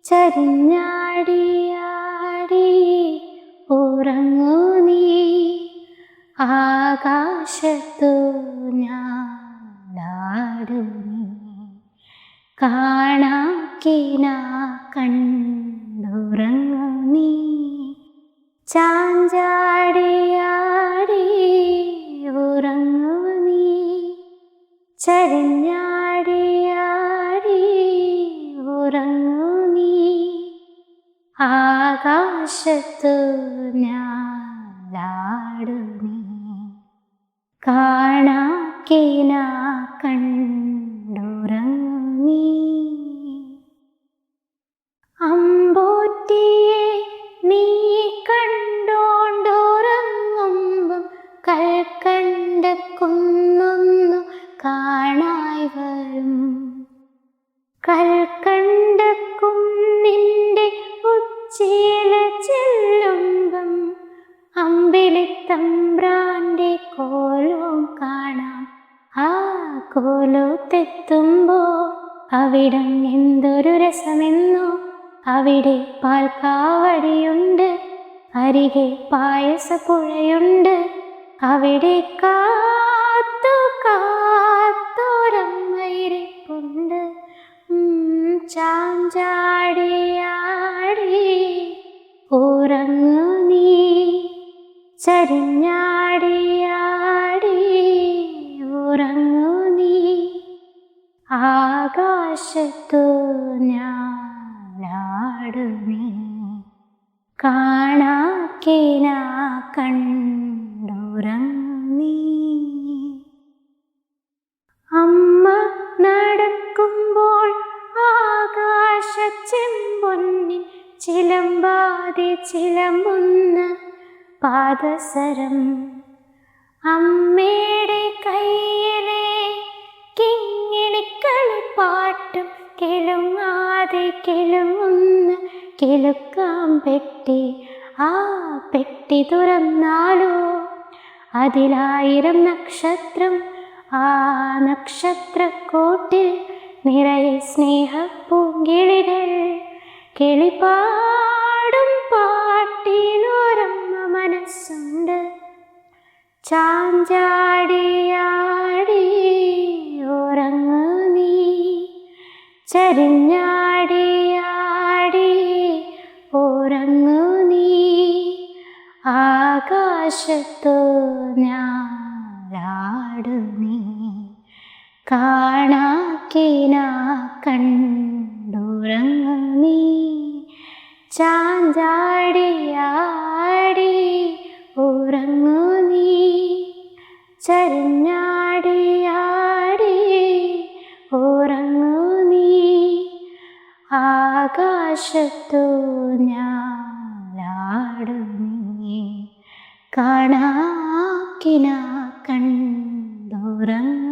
ചരിഞ്ഞാടിയാടി ഉറങ്ങൂ നീ, ആകാശത്തു ഞാനാടു നീ, കാണാക്കിന കണ്ടുറങ്ങൂ നീ. ചാഞ്ചാടിയാടി ഉറങ്ങൂ നീ, ചരിഞ്ഞാടിയാടി ഉറങ്ങൂ നീ, ആകാശത്തു ഞാനാടു നീ, കാണാക്കിന കണ്ടുറങ്ങൂ നീ. അമ്പൂറ്റിയെ നീ കണ്ടോണ്ടുറങ്ങുമ്പം കൽക്കണ്ട കുന്നൊന്നു കാണായി വരും. കൽക്കണ്ട കുന്നിൻ്റെ ഉച്ചിയില ചെല്ലുമ്പം അമ്പിളിത്തമ്പ്രാൻ്റെ കോലവും കാണാം. ആ കോലത്തെത്തുമ്പോൾ അവിടം എന്തൊരു രസമെന്നോ. അവിടെ പാൽക്കാവടിയുണ്ട്, അരികെ പായസപ്പുഴയുണ്ട്, അവിടെ കാത്തു കാത്തോരമ്മയിരിപ്പുണ്ട്. ചാഞ്ചാടിയാടി ഉറങ്ങൂ നീ, ചരിഞ്ഞാടിയാടി ഉറങ്ങൂ നീ, ആകാശത്തു ഞാനാടു നീ, കാണാക്കിന കണ്ടുറങ്ങൂ നീ. അമ്മ നടക്കുമ്പോൾ ആകാശച്ചെമ്പൊന്നിൻ ചിലമ്പാതെ ചിലമ്പുന്ന പാദസരം, അമ്മയുടെ കയ്യിലെ കിങ്ങിണിക്കളിപ്പാട്ടും കിലുങ്ങാതെ കിലുങ്ങുന്ന കിലുക്കാം പെട്ടി. ആ പെട്ടി തുറന്നാലോ അതിലായിരം നക്ഷത്രം. ആ നക്ഷത്രക്കൂട്ടിൽ നിറയെ സ്നേഹപ്പൂങ്കിളികൾ. കിളിപാടും പാട്ടിലൊരമ്മ മനസ്സുണ്ട്. ചാഞ്ചാടിയാടി ഉറങ്ങൂ നീ, ചരിഞ്ഞാടിയാടി ഉറങ്ങൂ നീ, ആകാശത്തു ഞാനാടു നീ, കാണാക്കിന കണ്ടുറങ്ങൂ നീ. ചാഞ്ചാടിയാടി ഉറങ്ങൂ നീ, ചരിഞ്ഞാടിയാടി ഉറങ്ങൂ നീ, ആകാശത്തു ഞാനാടു നീ, കാണാക്കിന കണ്ടുറങ്ങൂ.